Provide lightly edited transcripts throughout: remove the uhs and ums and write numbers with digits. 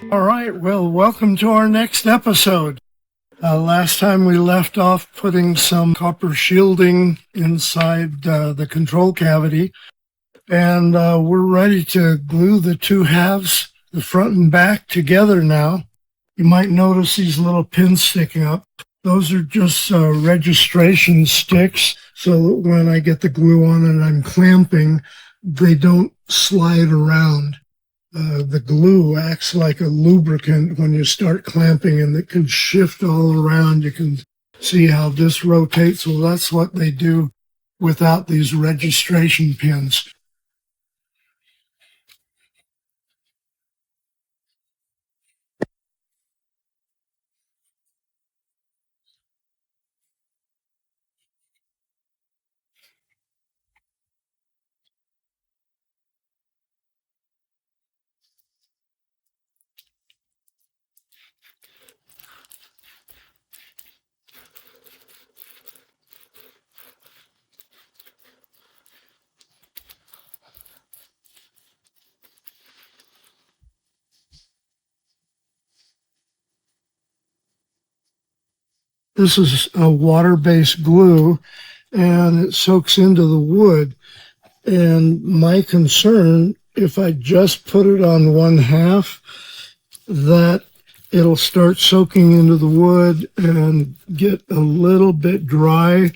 All right, well, welcome to our next episode. Last time we left off putting some copper shielding inside the control cavity, and we're ready to glue the two halves, the front and back, together now. You might notice these little pins sticking up. Those are just registration sticks, so that when I get the glue on and I'm clamping, they don't slide around. The glue acts like a lubricant when you start clamping, and it can shift all around. You can see how this rotates. Well, that's what they do without these registration pins. This is a water-based glue, and it soaks into the wood. And my concern, if I just put it on one half, that it'll start soaking into the wood and get a little bit dry,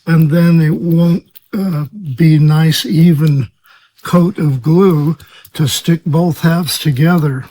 and then it won't be nice, even coat of glue to stick both halves together.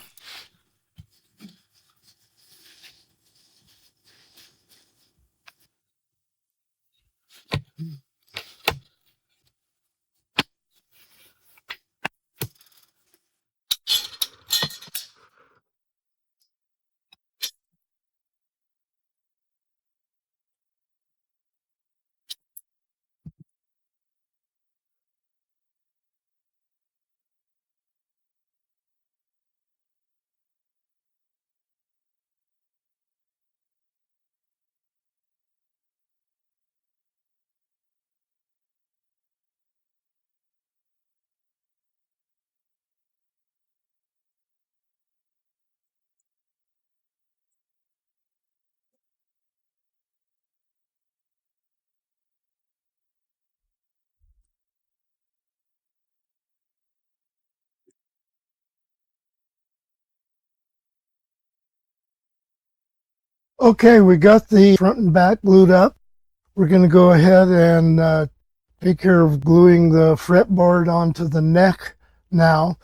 Okay, we got the front and back glued up. We're going to go ahead and take care of gluing the fretboard onto the neck now.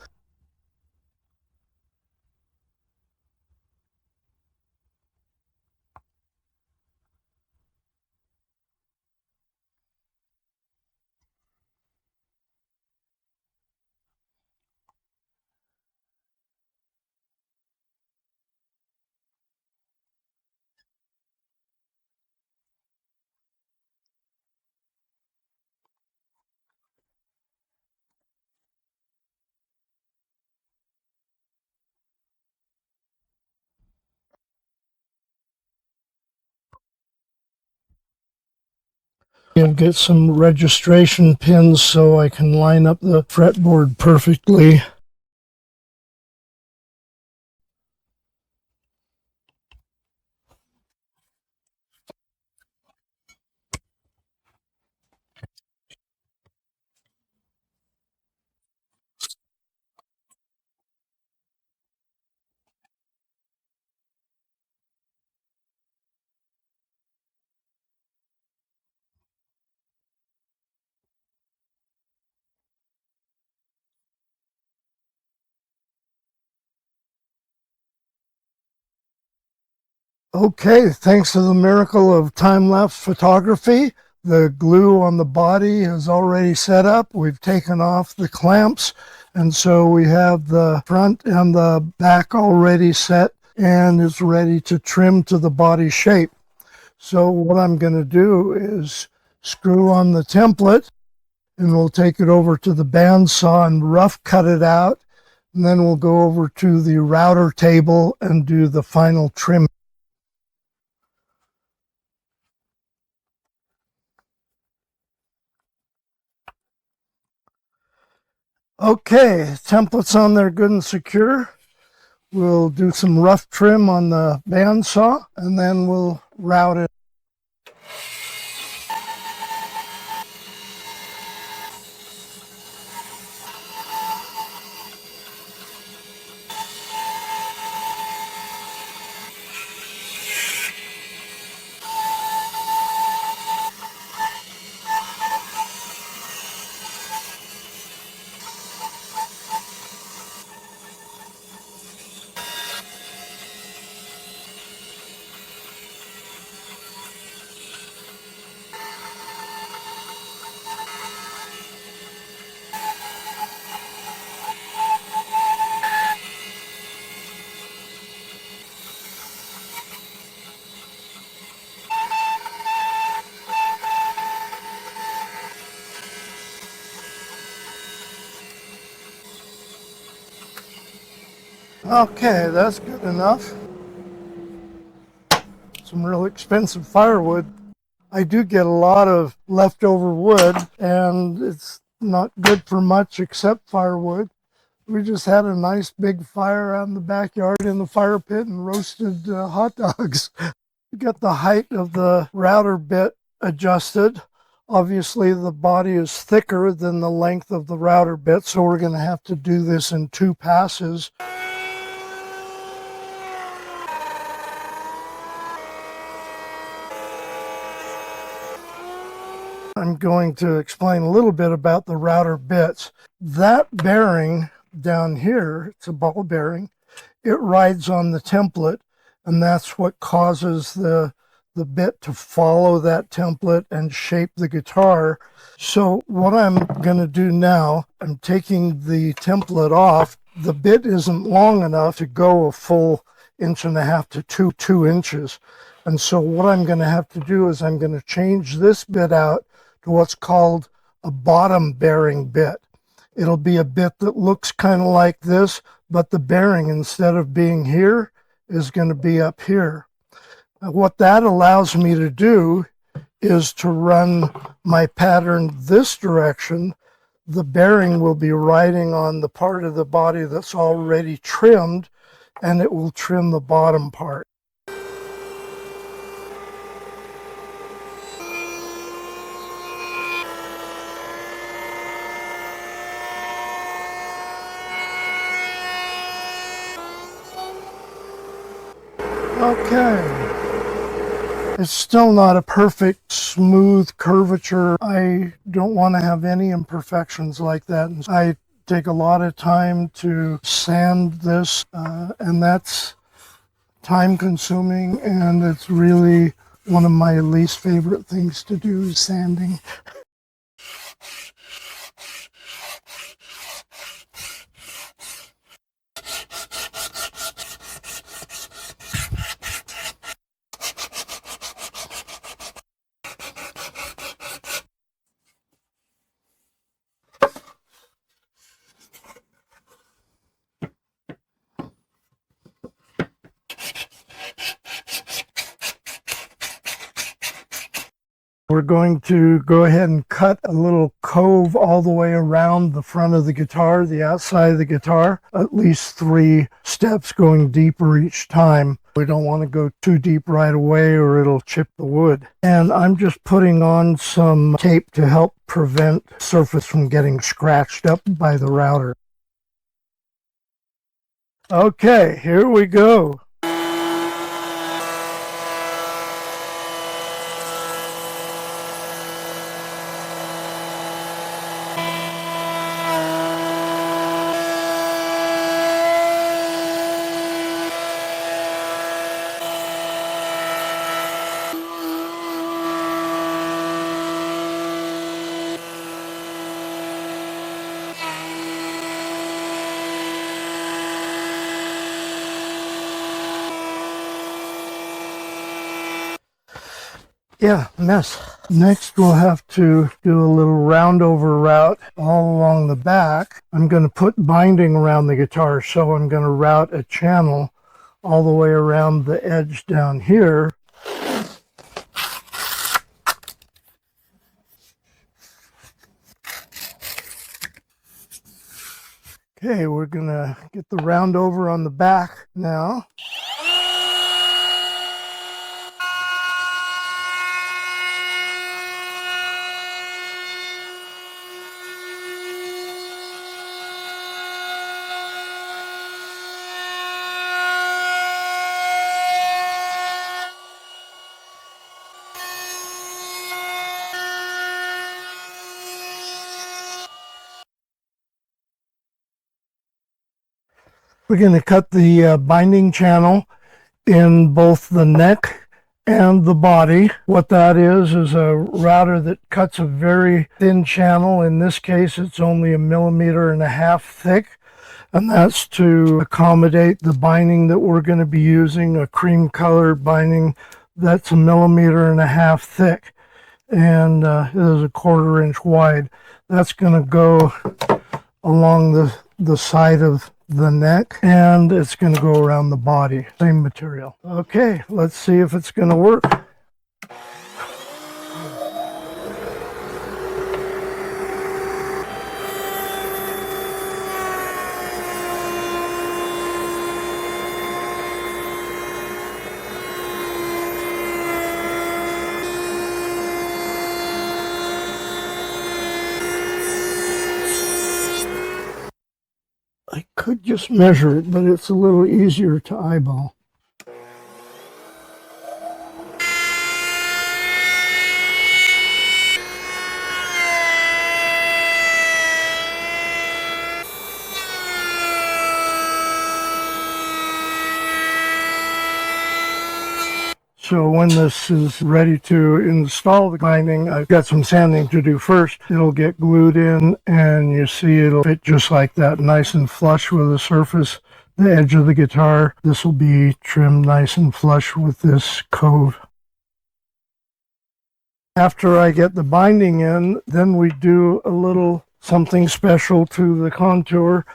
And get some registration pins so I can line up the fretboard perfectly. Okay, thanks to the miracle of time-lapse photography, the glue on the body is already set up. We've taken off the clamps, and so we have the front and the back already set, and it's ready to trim to the body shape. So what I'm going to do is screw on the template, and we'll take it over to the bandsaw and rough cut it out, and then we'll go over to the router table and do the final trim. Okay, template's on there good and secure. We'll do some rough trim on the bandsaw, and then we'll route it. Okay, that's good enough. Some real expensive firewood. I do get a lot of leftover wood, and it's not good for much except firewood. We just had a nice big fire out in the backyard in the fire pit and roasted hot dogs. We got the height of the router bit adjusted. Obviously, the body is thicker than the length of the router bit, so we're going to have to do this in 2 passes. I'm going to explain a little bit about the router bits. That bearing down here, it's a ball bearing, it rides on the template, and that's what causes the bit to follow that template and shape the guitar. So what I'm going to do now, I'm taking the template off. The bit isn't long enough to go a full 1.5 to 2 inches. And so what I'm going to have to do is I'm going to change this bit out to what's called a bottom bearing bit. It'll be a bit that looks kind of like this, but the bearing, instead of being here, is going to be up here. What that allows me to do is to run my pattern this direction. The bearing will be riding on the part of the body that's already trimmed, and it will trim the bottom part. Okay. It's still not a perfect, smooth curvature. I don't want to have any imperfections like that. I take a lot of time to sand this, and that's time consuming, and it's really one of my least favorite things to do is sanding. We're going to go ahead and cut a little cove all the way around the front of the guitar, the outside of the guitar, at least 3 steps going deeper each time. We don't want to go too deep right away or it'll chip the wood. And I'm just putting on some tape to help prevent the surface from getting scratched up by the router. Okay, here we go. Yeah, mess. Next, we'll have to do a little roundover route all along the back. I'm going to put binding around the guitar, so I'm going to route a channel all the way around the edge down here. Okay, we're gonna get the round over on the back now. We're going to cut the binding channel in both the neck and the body. What that is a router that cuts a very thin channel. In this case, it's only 1.5 millimeters thick. And that's to accommodate the binding that we're going to be using, a cream color binding that's 1.5 millimeters thick. And it is 1/4 inch wide. That's going to go along the side of the neck, and it's going to go around the body. Same material. Okay, let's see if it's going to work. I could just measure it, but it's a little easier to eyeball. So when this is ready to install the binding, I've got some sanding to do first. It'll get glued in, and you see it'll fit just like that, nice and flush with the surface, the edge of the guitar. This will be trimmed nice and flush with this Cove. After I get the binding in, then we do a little something special to the contour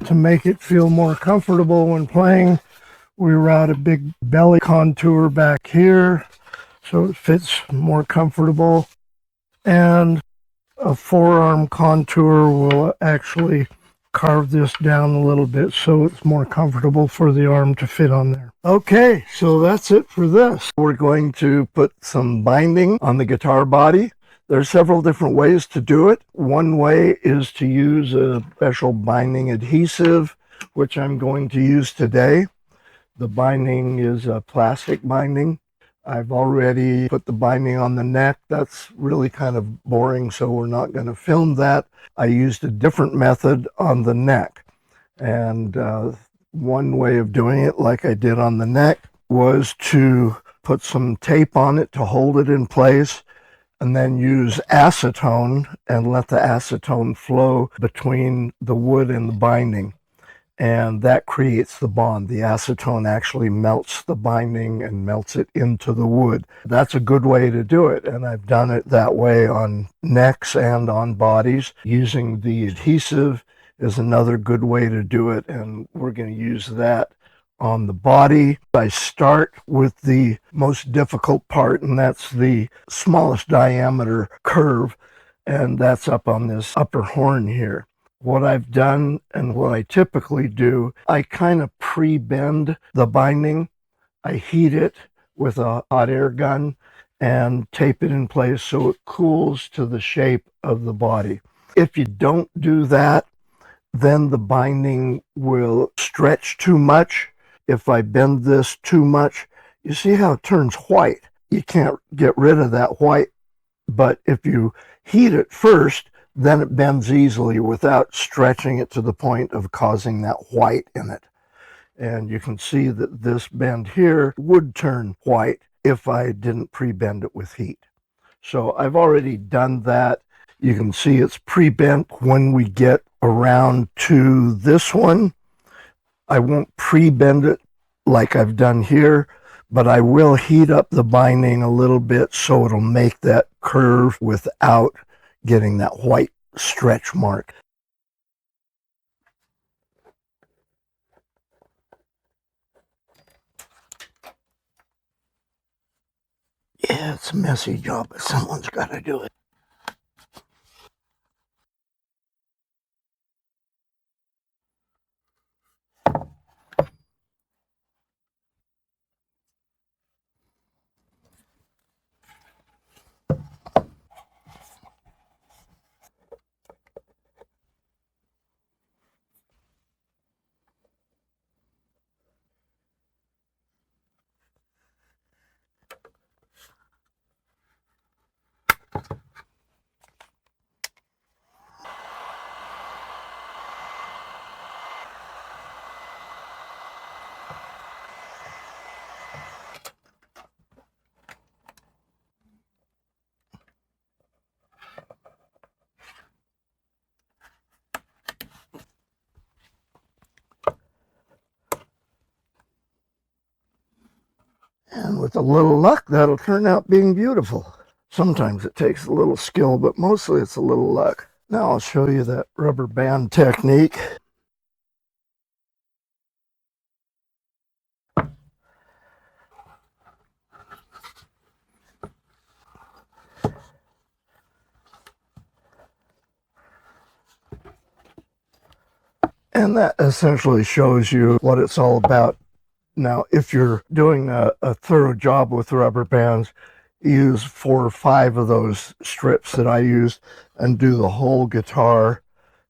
to make it feel more comfortable when playing. We route a big belly contour back here so it fits more comfortable, and a forearm contour will actually carve this down a little bit so it's more comfortable for the arm to fit on there. Okay, so that's it for this. We're going to put some binding on the guitar body. There's several different ways to do it. One way is to use a special binding adhesive, which I'm going to use today. The binding is a plastic binding. I've already put the binding on the neck. That's really kind of boring, so we're not going to film that. I used a different method on the neck. And one way of doing it, like I did on the neck, was to put some tape on it to hold it in place, and then use acetone and let the acetone flow between the wood and the binding. And that creates the bond. The acetone actually melts the binding and melts it into the wood. That's a good way to do it, and I've done it that way on necks and on bodies. Using the adhesive is another good way to do it, and we're going to use that on the body. I start with the most difficult part, and that's the smallest diameter curve, and that's up on this upper horn here. What I've done and what I typically do, I kind of pre-bend the binding. I heat it with a hot air gun and tape it in place so it cools to the shape of the body. If you don't do that, then the binding will stretch too much. If I bend this too much, you see how it turns white. You can't get rid of that white, but if you heat it first, then it bends easily without stretching it to the point of causing that white in it. And you can see that this bend here would turn white if I didn't pre-bend it with heat. So I've already done that. You can see it's pre-bent. When we get around to this one, I won't pre-bend it like I've done here, but I will heat up the binding a little bit so it'll make that curve without getting that white stretch mark. Yeah, it's a messy job, but someone's got to do it. with a little luck, that'll turn out being beautiful. Sometimes it takes a little skill, but mostly it's a little luck. Now I'll show you that rubber band technique. And that essentially shows you what it's all about. Now, if you're doing a thorough job with rubber bands, use 4 or 5 of those strips that I used and do the whole guitar.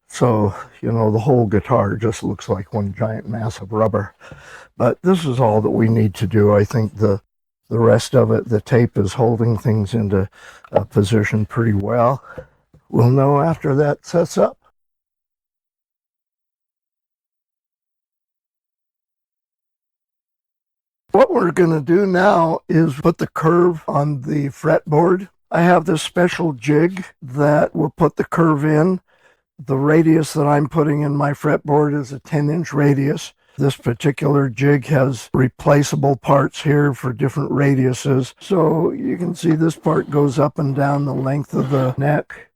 So, you know, the whole guitar just looks like one giant mass of rubber. But this is all that we need to do. I think the rest of it, the tape is holding things into position pretty well. We'll know after that sets up. What we're going to do now is put the curve on the fretboard. I have this special jig that will put the curve in. The radius that I'm putting in my fretboard is a 10-inch radius. This particular jig has replaceable parts here for different radiuses. So you can see this part goes up and down the length of the neck.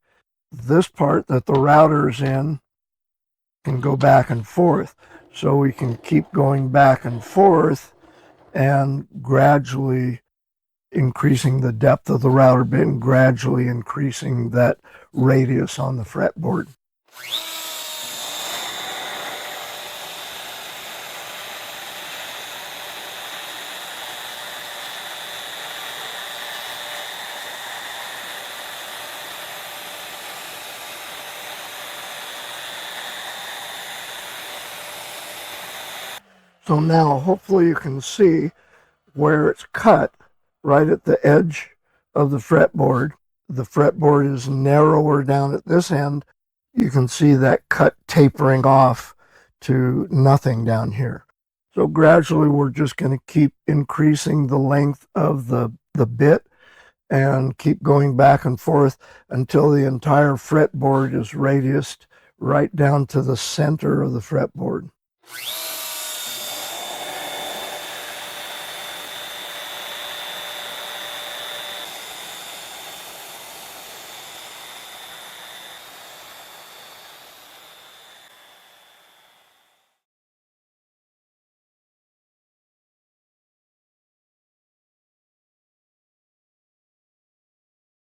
This part that the router's in can go back and forth. So we can keep going back and forth and gradually increasing the depth of the router bit and gradually increasing that radius on the fretboard. So now hopefully you can see where it's cut right at the edge of the fretboard. The fretboard is narrower down at this end. You can see that cut tapering off to nothing down here. So gradually we're just going to keep increasing the length of the bit and keep going back and forth until the entire fretboard is radiused right down to the center of the fretboard.